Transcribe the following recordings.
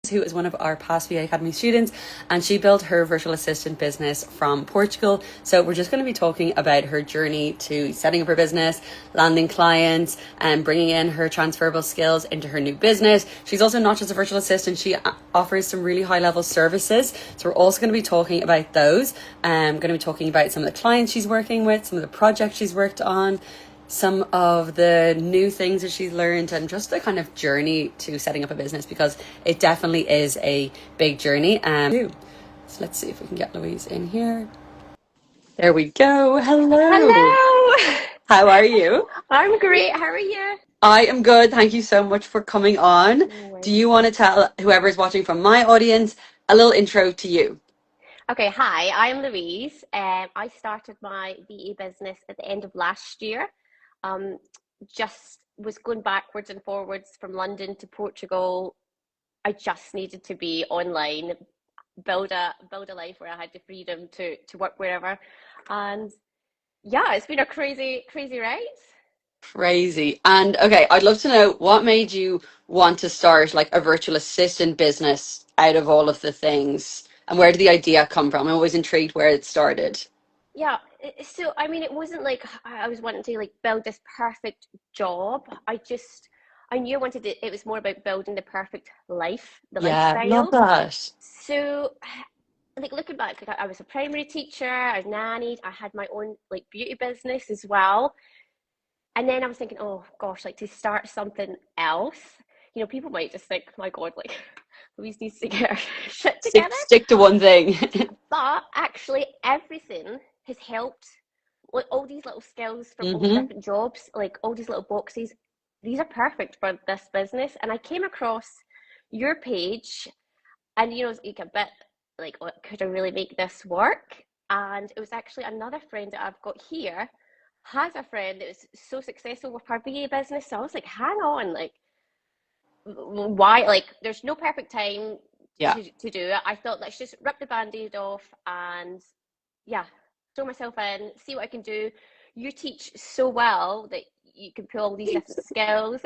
who is one of our past VA Academy students, and she built her virtual assistant business from Portugal. So we're just going to be talking about her journey to setting up her business, landing clients, and bringing in her transferable skills into her new business. She's also not just a virtual assistant, she offers some really high level services. So we're also going to be talking about those. I'm going to be talking about some of the clients she's working with, some of the projects she's worked on, some of the new things that she's learned, and just the kind of journey to setting up a business, because it definitely is a big journey. So let's see if we can get Louise in here. There we go. Hello. Hello. How are you? I'm great. How are you? I am good. Thank you so much for coming on. No Do worries. you want to tell whoever's watching from my audience a little intro to you? Okay, hi, I'm Louise. I started my VA business at the end of last year. Um, just was going backwards and forwards from London to Portugal. I just needed to be online, build a life where I had the freedom to work wherever. And yeah, it's been a crazy ride. Crazy. And okay, I'd love to know what made you want to start like a virtual assistant business out of all of the things, and where did the idea come from? I'm always intrigued where it started. Yeah, so I mean, it wasn't like I was wanting to like build this perfect job. I knew I wanted it. It was more about building the perfect life, the Yeah, love lifestyle. that. So, like looking back, like I was a primary teacher, I was nannied, I had my own like beauty business as well. And then I was thinking, oh gosh, like to start something else, people might just think, my God, like Louise needs to get her shit Stick together. stick to one thing. But actually, everything has helped. Like all these little skills from all the hmm different jobs, like all these little boxes, these are perfect for this business. And I came across your page, and it's like a bit like, oh, could I really make this work? And it was actually another friend that I've got here has a friend that was so successful with her VA business. So I was like, hang on, like, why? Like, there's no perfect time Yeah. to do it. I thought, let's just rip the band-aid off and yeah, throw myself in, see what I can do. You teach so well that you can pull all these different skills.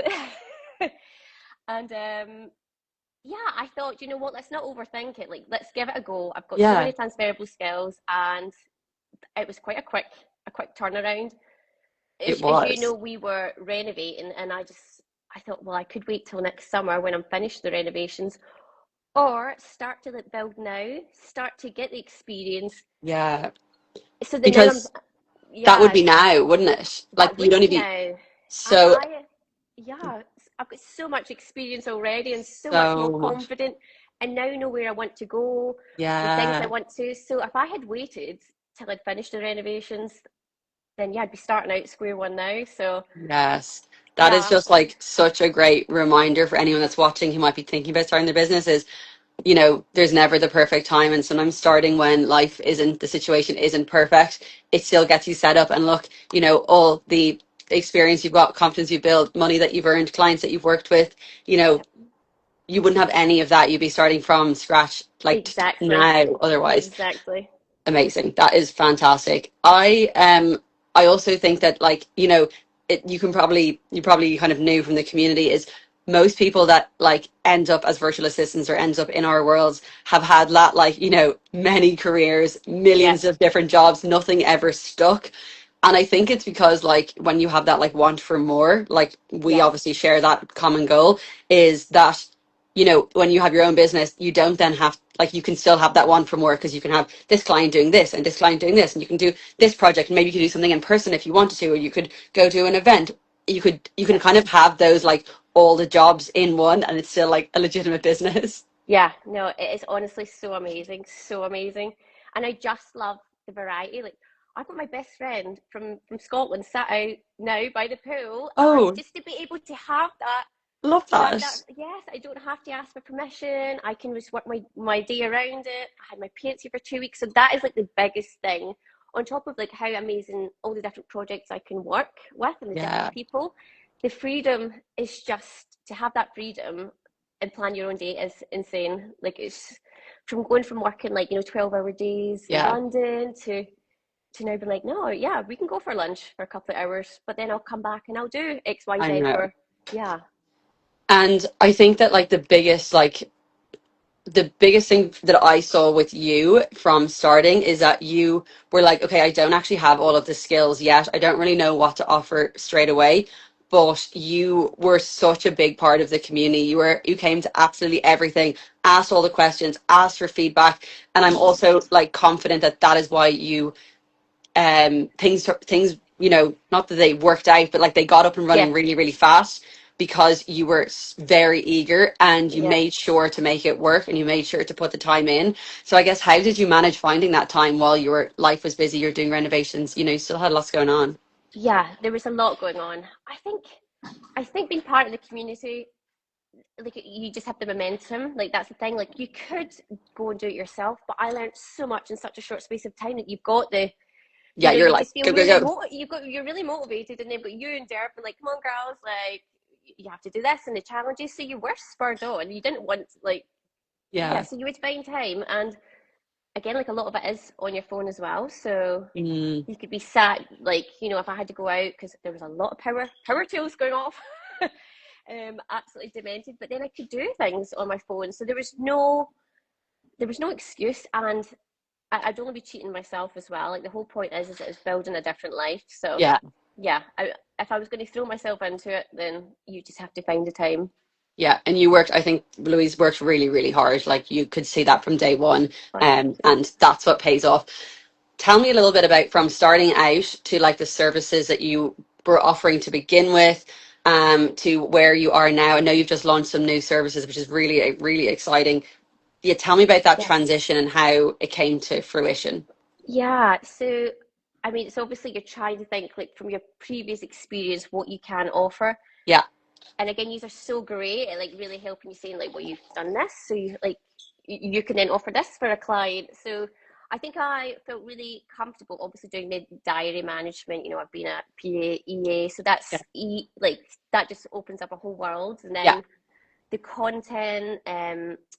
And yeah, I thought, you know what, let's not overthink it. Like, let's give it a go. I've got so Yeah, many transferable skills, and it was quite a quick turnaround. it As you know, was. we were renovating, and I thought, well, I could wait till next summer when I'm finished the renovations, or start to like build now, start to get the experience. Yeah. So then now I'm, Because that would yeah, be now, wouldn't it? Like that you'd would only be be now. And so yeah, I've got so much experience already and so much more so much. confident, and now know where I want to go, the things I Yeah. want to. So if I had waited till I'd finished the renovations, then yeah, I'd be starting out square one now. So Yes. That is yeah, just like such a great reminder for anyone that's watching who might be thinking about starting their business is, there's never the perfect time. And sometimes starting when life isn't, the situation isn't perfect, it still gets you set up. And look, all the experience you've got, confidence you've built, money that you've earned, clients that you've worked with, you know, yeah, you wouldn't have any of that. You'd be starting from scratch like exactly, now otherwise. exactly. Amazing. That is fantastic. I also think that like, you probably kind of knew from the community is most people that like end up as virtual assistants or ends up in our worlds have had that like, many careers, Yeah, millions of different jobs, nothing ever stuck. And I think it's because like when you have that like want for more, like we yes, obviously share that common goal, is that when you have your own business, you don't then have, like, you can still have that one for more because you can have this client doing this and this client doing this, and you can do this project, and maybe you could do something in person if you wanted to, or you could go to an event. You can yeah. kind of have those like all the jobs in one, and it's still like a legitimate business. Yeah, no, it is honestly so amazing, so amazing. And I just love the variety. Like I've got my best friend from Scotland sat out now by the pool, and Oh, just to be able to have that, love that. yes, I don't have to ask for permission. I can just work my day around it. I had my parents here for 2 weeks, so that is like the biggest thing. On top of like how amazing all the different projects I can work with and the Yeah, different people, the freedom is just to have that freedom and plan your own day is insane. Like it's from going from working like 12-hour days in yeah, London to now being like, no, yeah, we can go for lunch for a couple of hours, but then I'll come back and I'll do I XYZ know. for yeah. And I think that like the biggest like the biggest thing that I saw with you from starting is that you were like, okay, I don't actually have all of the skills yet. I don't really know what to offer straight away. But you were such a big part of the community. You came to absolutely everything, asked all the questions, asked for feedback. And I'm also like confident that that is why you things not that they worked out, but like they got up and Yeah, running really really fast because you were very eager and you yeah. made sure to make it work and you made sure to put the time in. So I guess, how did you manage finding that time while your life was busy, you're doing renovations, you still had lots going on? Yeah, there was a lot going on. I think being part of the community, like you just have the momentum. Like that's the thing. Like you could go and do it yourself, but I learned so much in such a short space of time that you've got the, Yeah, you're you like, just feel go go really go. you're really motivated, and they've got you and Derp, and like, come on, girls, like you have to do this and the challenges. So you were spurred on. You didn't want like, yeah. Yeah. So you would find time, and again, like a lot of it is on your phone as well. So Mm. you could be sat like, if I had to go out because there was a lot of power tools going off. Absolutely demented, but then I could do things on my phone, so there was no excuse. And I'd only be cheating myself as well. Like the whole point is it's building a different life. So Yeah. yeah, if I was going to throw myself into it, then you just have to find the time. Yeah, and you worked, I think Louise worked really, really hard. Like you could see that from day one. Oh, thank you. And that's what pays off. Tell me a little bit about from starting out to like the services that you were offering to begin with, to where you are now. I know you've just launched some new services, which is really, really exciting. Yeah, tell me about that Yes. transition and how it came to fruition. Yeah. So, I mean, it's obviously you're trying to think like from your previous experience what you can offer. Yeah, And again, these are so great at like really helping you saying like, well, you've done this, so you can then offer this for a client. So I think I felt really comfortable, obviously doing the diary management. I've been at PA, EA, so yeah, like that just opens up a whole world. And yeah, then the content,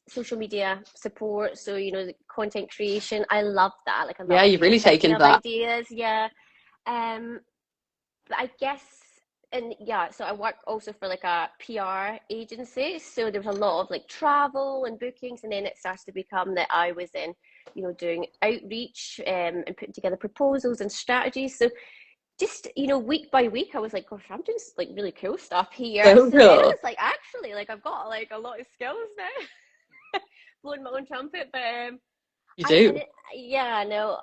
social media support. So the content creation, I love that. Like I yeah. love You've really thinking taken of that. ideas. Yeah. Um, but I guess, and yeah, so I work also for like a PR agency. So there was a lot of like travel and bookings, and then it starts to become that I was in, doing outreach, and putting together proposals and strategies. So just, week by week, I was like, gosh, I'm doing like really cool stuff here. So So then I cool. was like, actually, like I've got like a lot of skills now, blowing my own trumpet. But You I, and do. it, yeah, no,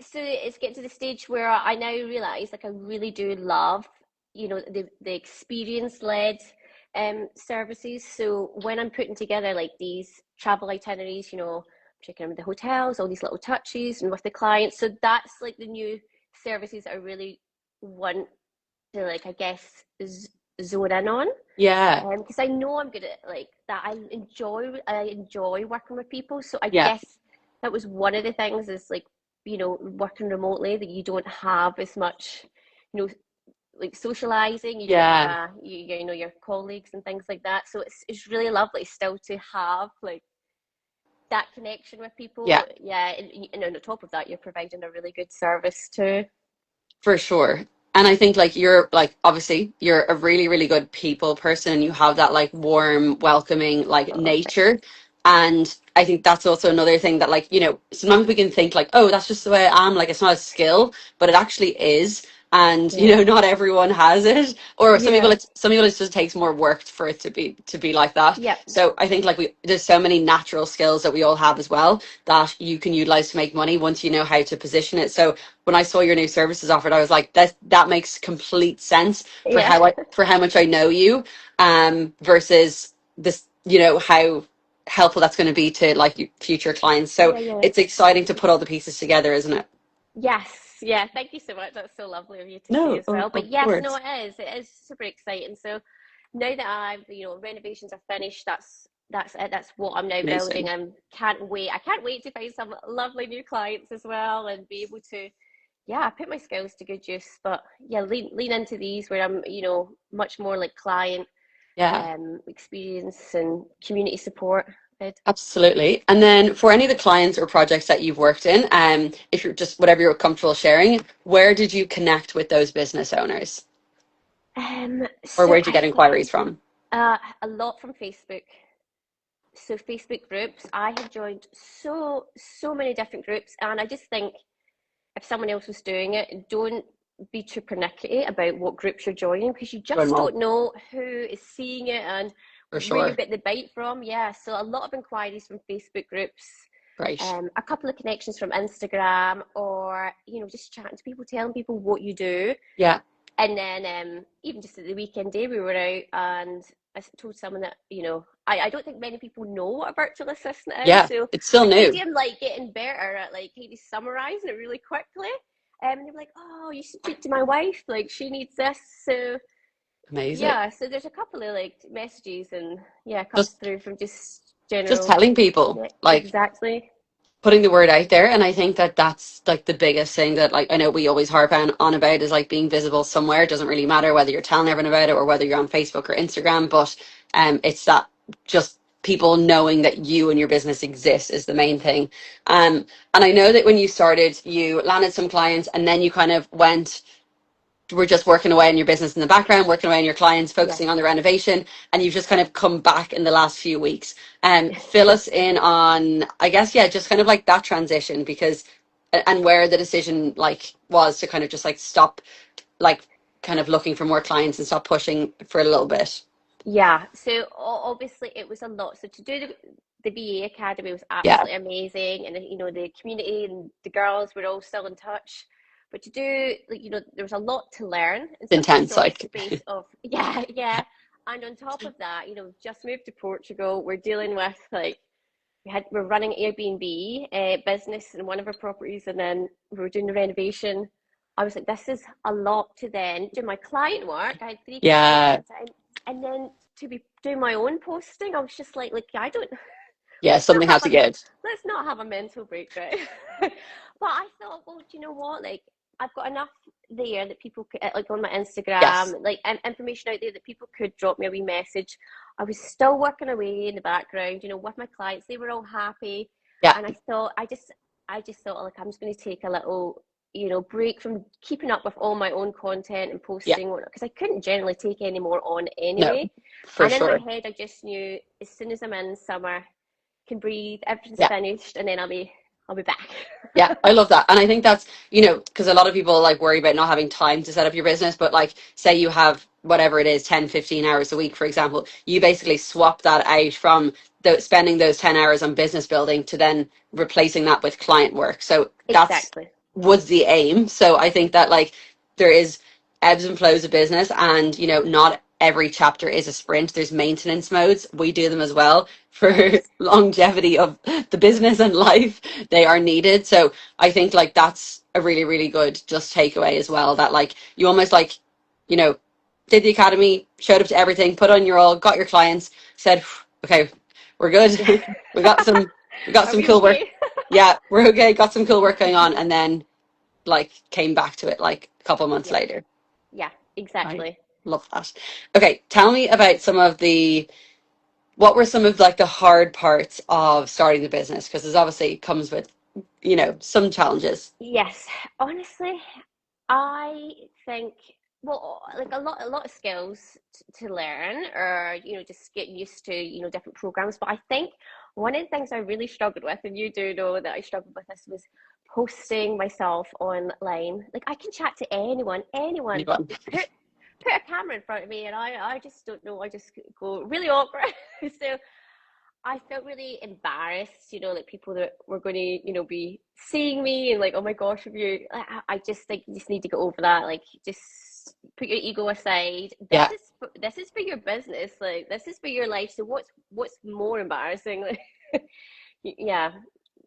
so it's getting to the stage where I now realize like I really do love the experience led services. So when I'm putting together like these travel itineraries, checking in with the hotels, all these little touches and with the clients, so that's like the new services I really want to, like, I guess, zone in on, Yeah, because I know I'm good at like that. I enjoy working with people. So I yeah, guess that was one of the things is like, working remotely, that you don't have as much, you know, like socializing. You don't have yeah, your colleagues and things like that. So it's really lovely still to have like that connection with people. yeah. But yeah, and on the top of that, you're providing a really good service too. For sure. And I think like you're like obviously you're a really, really good people person and you have that like warm, welcoming like Oh, nature. And I think that's also another thing that like, sometimes we can think like, oh, that's just the way I am, like it's not a skill, but it actually is. And yeah, not everyone has it. Or yeah, some people it just takes more work for it to be like that. yeah, So I think like there's so many natural skills that we all have as well that you can utilize to make money once you know how to position it. So when I saw your new services offered, I was like, that makes complete sense for yeah, how much I know you, versus this, how helpful that's going to be to like future clients. So yeah, yeah. it's exciting to put all the pieces together, isn't it? Yes, yeah, thank you so much. That's so lovely of you to say No, as well. But of yes, no, course. it is super exciting. So now that renovations are finished, that's it. That's what I'm now building. Amazing. I can't wait to find some lovely new clients as well and be able to, yeah, put my skills to good use. But yeah, lean into these where I'm, much more like client Yeah. experience and community support. Ed. Absolutely. And then for any of the clients or projects that you've worked in, if you're just whatever you're comfortable sharing, where did you connect with those business owners? Or So where did you I get think inquiries from? a lot from Facebook. So Facebook groups, I have joined so many different groups, and I just think if someone else was doing it, don't be too pernickety about what groups you're joining, because you Join them just all, don't know who is seeing it and for where you'll sure. get the bite from. Yeah, so a lot of inquiries from Facebook groups, Great. a couple of connections from Instagram, or just chatting to people, telling people what you do. Yeah. And then even just at the weekend day, we were out, and I told someone that, I don't think many people know what a virtual assistant is. Yeah. So It's still I said to new. him, like, getting better at like kind of summarizing it really quickly. And they were like, oh, you should speak to my wife. Like, she needs this. So Amazing. yeah, so there's a couple of like messages, and yeah, it comes Just through from just just general. telling people, Yeah, like, exactly. putting the word out there. And I think that that's like the biggest thing that, like, I know we always harp on about, is like being visible somewhere. It doesn't really matter whether you're telling everyone about it or whether you're on Facebook or Instagram, but it's that, just people knowing that you and your business exists is the main thing. And I know that when you started, you landed some clients, and then you kind of were just working away on your business in the background, working away on your clients, Yeah. focusing on the renovation, and you've just kind of come back in the last few weeks. Fill us in on, I guess, yeah, just kind of like that transition, because, and where the decision like was to kind of just like stop, like, kind of looking for more clients and stop pushing for a little bit. Yeah, so obviously it was a lot. So to do the BA Academy was Yeah, absolutely amazing, and the community and the girls were all still in touch. But to do, like, there was a lot to learn in such a intense, short like, space of yeah, yeah. And on top of that, just moved to Portugal. We're dealing with like we're running Airbnb business in one of our properties, and then we were doing the renovation. I was like, this is a lot to then do my client work. I had three clients at yeah, the time, and then to be doing my own posting. I was just like, I don't. yeah, Let's not something have had to a give. let's not have a mental break, right? But I thought, well, do you know what? Like, I've got enough there that people could, like, on my Yes, Instagram, like, information out there that people could drop me a wee message. I was still working away in the background, with my clients. They were all happy, yeah, and I just thought, like, I'm just going to take a little, break from keeping up with all my own content and yeah, posting, because I couldn't generally take any more on no, anyway. for And in my sure. head, I just knew as soon as I'm in summer, can breathe, everything's Yeah. finished, and then I'll be back. Yeah, I love that. And I think that's, because a lot of people like worry about not having time to set up your business, but like, say you have whatever it is, 10, 15 hours a week, for example, you basically swap that out from spending those 10 hours on business building to then replacing that with client work. So that's Exactly. was the aim. So I think that, like, there is ebbs and flows of business, and not every chapter is a sprint. There's maintenance modes. We do them as well for Yes. longevity of the business and life. They are needed. So I think, like, that's a really, really good just takeaway as well, that like you almost like, you know, did the academy, showed up to everything, put on your all, got your clients, said, okay, we're good. we got some we got Are some we cool work. okay? Yeah, we're okay, got some cool work going on, and then like came back to it like a couple of months Yeah. later. Yeah. I Exactly. love that. Okay, tell me about what were some of like the hard parts of starting the business? Because there's obviously comes with, some challenges. Yes. Honestly, I think, well, like a lot of skills to learn, or just get used to different programs. But I think one of the things I really struggled with, and you do know that I struggled with this, was posting myself online. Like, I can chat to anyone. Anyone? Put a camera in front of me, and I just don't know. I just go really awkward. So I felt really embarrassed, like people that were going to, be seeing me, and like, oh my gosh, if you, I just think you just need to get over that. Like, just put your ego aside. Yeah. This is for your business. Like, this is for your life. So what's more embarrassing? Like, yeah.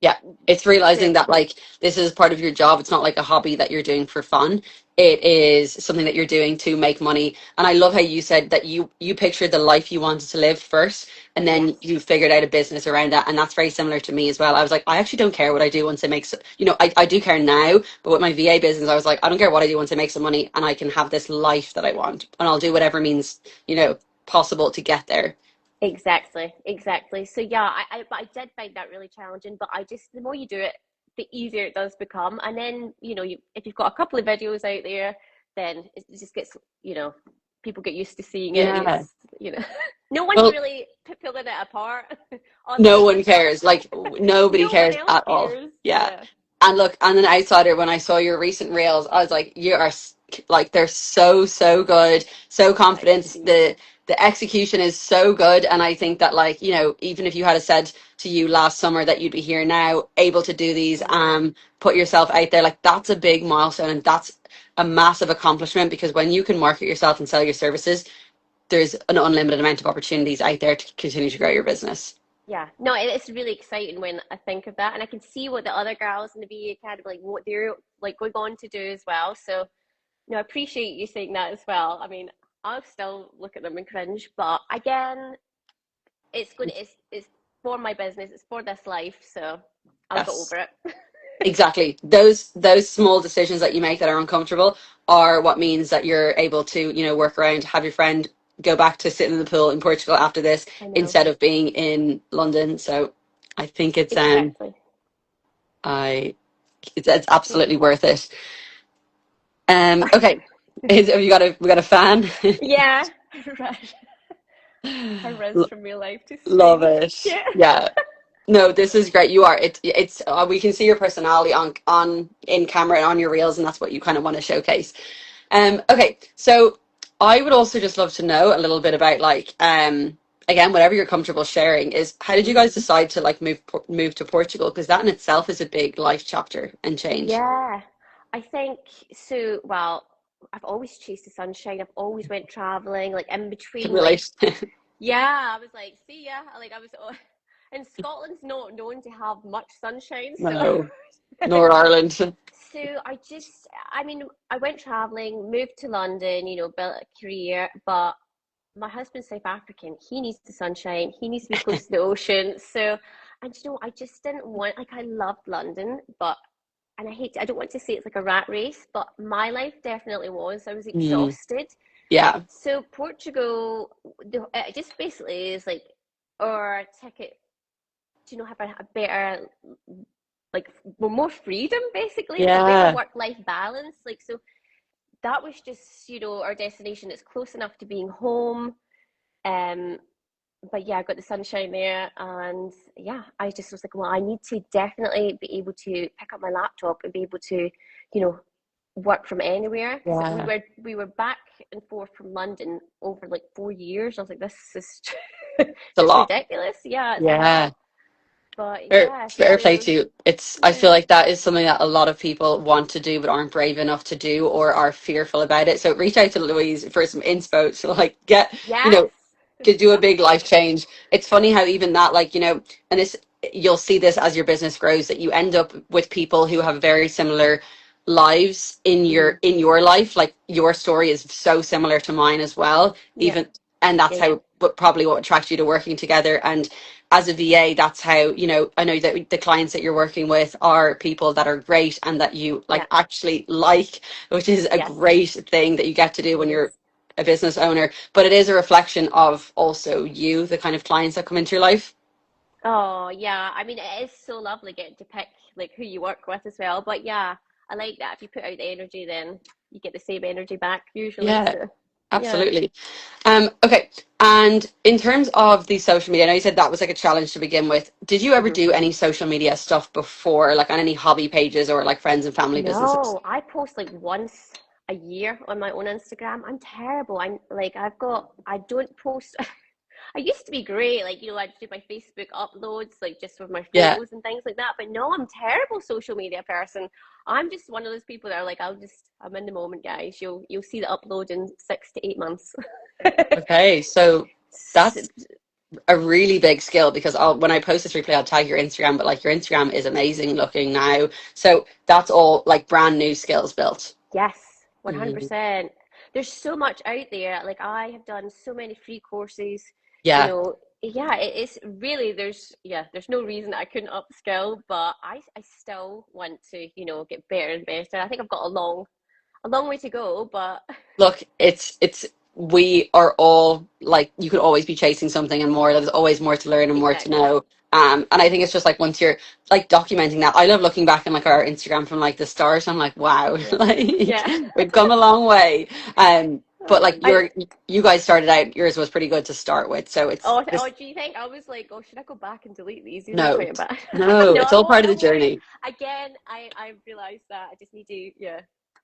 Yeah, it's So realizing that like this is part of your job. It's not like a hobby that you're doing for fun. It is something that you're doing to make money. And I love how you said that you pictured the life you wanted to live first, and then yes, you figured out a business around that. And that's very similar to me as well. I was like, I actually don't care what I do once I make some, I do care now, but with my VA business, I was like, I don't care what I do once I make some money, and I can have this life that I want, and I'll do whatever means, possible to get there. exactly. So yeah, but I did find that really challenging. But I just, the more you do it, the easier it does become. And then if you've got a couple of videos out there, then it just gets, people get used to seeing it, and Yeah. it's, no one's Well, really pulling it apart. on No that. one cares. Like nobody No one cares else at all. cares. Yeah. Yeah. And look, and an outsider, when I saw your recent reels, I was like, you are like they're so so good, so Thank confident. you. The execution is so good, and I think that like even if you had said to you last summer that you'd be here now, able to do these, I know. put yourself out there, like that's a big milestone, and that's a massive accomplishment because when you can market yourself and sell your services, there's an unlimited amount of opportunities out there to continue to grow your business. Yeah, no, it's really exciting when I think of that, and I can see what the other girls in the VA Academy, like what they're like going on to do as well. So, no, I appreciate you saying that as well. I mean, I'll still look at them and cringe, but again, it's good. It's for my business. It's for this life, so I'll go Yes. over it. Exactly. Those small decisions that you make that are uncomfortable are what means that you're able to, work around, have your friend go back to sitting in the pool in Portugal after this I know. instead of being in London. So I think Exactly. I it's Yeah. absolutely worth it. Okay. Have you got we got a fan? Yeah. Right. A rinse from real life to Love screen. it. Yeah. Yeah. No, this is great. You are. It's we can see your personality on in camera and on your reels, and that's what you kind of want to showcase. Okay, so I would also just love to know a little bit about like again, whatever you're comfortable sharing is how did you Mhm. guys decide to like move to Portugal? Because that in itself is a big life chapter and change. Yeah, I think so. Well, I've always chased the sunshine. I've always went traveling, like in Can between, like relate. yeah. I was like, see ya. Like I was, and Scotland's not known to have much sunshine, so No, nor Ireland. I just, I mean, I went traveling, moved to London, built a career, but my husband's South African. He needs the sunshine. He needs to be close to the ocean. So, and I just didn't want, like, I loved London, but and I don't want to say it's like a rat race, but my life definitely was. I was Mm, exhausted. yeah, So Portugal, it just basically is like our ticket to have a better, like more freedom, basically, like a better yeah. work-life balance. Like so, that was just our destination. It's close enough to being home. Um, but yeah, I got the sunshine there, and yeah, I just was like, well, I need to definitely be able to pick up my laptop and be able to, you know, work from anywhere because we Yeah, were back and forth from London over like 4 years. I was like, this is it's a just lot. ridiculous. Yeah, it's a Yeah. lot. But Fair, yeah, fair play so to you. I yeah, feel like that is something that a lot of people want to do but aren't brave enough to do or are fearful about it. So reach out to Louise for some inspo to like get, you yes, know, could do a big life change. It's funny how even that, like, and this, you'll see this as your business grows, that you end up with people who have very similar lives in hmm your life. Like your story is so similar to mine as well. yeah, Even, and that's yeah, yeah, how, but probably what attracts you to working together. And as a VA, that's how, I know that the clients that you're working with are people that are great and that you like yeah, actually like, which is a yes, great thing that you get to do it when is. you're a business owner, but it is a reflection of also you, the kind of clients that come into your life. Oh, yeah. I mean, it is so lovely getting to pick like who you work with as well. But yeah, I like that. If you put out the energy, then you get the same energy back usually. Yeah, So yeah. absolutely. Okay. And in terms of the social media, I know you said that was like a challenge to begin with. Did you ever Mhm. do any social media stuff before, like on any hobby pages or like friends and family businesses? No, I post like once a year on my own Instagram. I'm terrible. I'm like I don't post. I used to be great, like I'd do my Facebook uploads, like just with my Yeah. photos and things like that. But no, I'm terrible social media person. I'm just one of those people that are like, I'm in the moment, guys. You'll see the upload in 6 to 8 months. Okay. So that's a really big skill because when I post this replay, I'll tag your Instagram, but like your Instagram is amazing looking now. So that's all like brand new skills built. Yes, Mm, 100%. There's so much out there. Like I have done so many free courses, yeah. yeah, it's really there's no reason I couldn't upskill, but I still want to, get better and better. I think I've got a long way to go, but Look, it's we are all like you could always be chasing something and more. There's always more to learn and more to exactly. know. And I think it's just like once you're like documenting that, I love looking back on like our Instagram from like the start. I'm like, wow, Yeah. like Yeah. we've come a long way. but like I you guys started out, yours was pretty good to start with. So it's oh, this, do you think? I was like, oh, should I go back and delete these? These are no, quite bad. no, No, it's all part of I the won't. journey. Again, I realized that I just need to, yeah,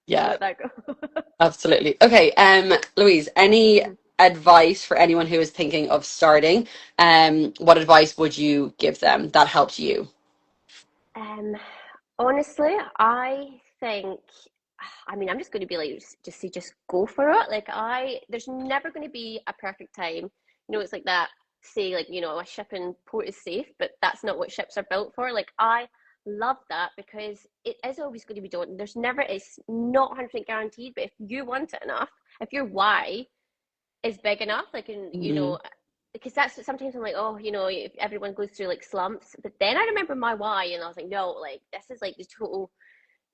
Yeah, let that go. absolutely. Okay, Louise, any Mhm. advice for anyone who is thinking of starting? What advice would you give them that helped you? Um, Honestly, I think, I mean, I'm just going to be like, just say, just go for it. Like, there's never going to be a perfect time. It's like that, say, like, a ship in port is safe, but that's not what ships are built for. Like, I love that because it is always going to be done. It's not 100% guaranteed, but if you want it enough, if your why is big enough, like, Hmm. because that's sometimes I'm like, oh, if everyone goes through like slumps, but then I remember my why, and I was like, no, like this is like the total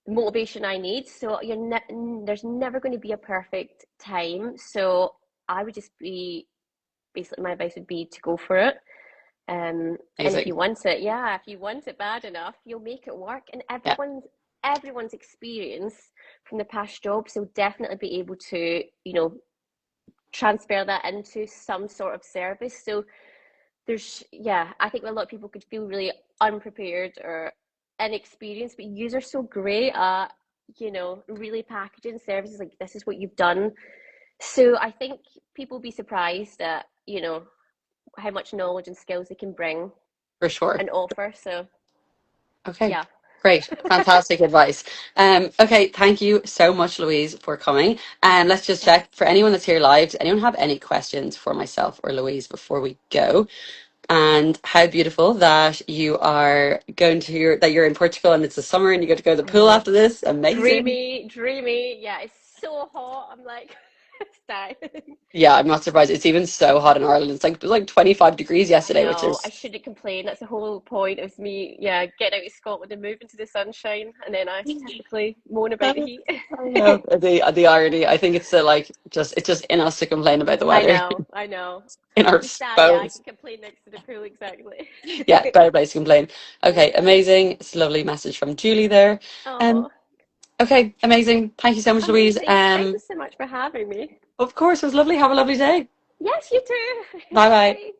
motivation I need. So there's never going to be a perfect time. So I would just be basically my advice would be to go for it. And if you Amazing. want it, yeah, if you want it bad enough, you'll make it work. And Yeah, everyone's experience from the past jobs will definitely be able to, transfer that into some sort of service. So yeah, I think a lot of people could feel really unprepared or inexperienced, but you are so great at, really packaging services like this is what you've done. So I think people will be surprised at, how much knowledge and skills they can bring for sure. and offer. So Okay, yeah. great. Fantastic advice. Okay, thank you so much, Louise, for coming. And let's just check for anyone that's here live. Does anyone have any questions for myself or Louise before we go? And how beautiful that that you're in Portugal and it's the summer and you get to go to the I pool know. after this. Amazing. Dreamy. Yeah, it's so hot. I'm like, it's dying. Yeah, I'm not surprised. It's even so hot in Ireland. It was like 25 degrees I yesterday, which know. I is shouldn't complain. That's the whole point of me, yeah, getting out of Scotland and moving to the sunshine, and then I typically moan about the heat. I know the irony. I think it's it's just in us to complain about the weather I know. in our To stand, yeah, I bones. can complain next to the pool, exactly. Yeah, better place to complain. Okay, amazing. It's a lovely message from Julie there. Um, Oh, okay, amazing. Thank you so much, Louise. amazing. Thank you so much for having me. Of course, it was lovely. Have a lovely day. Yes, you too. Bye bye. Bye.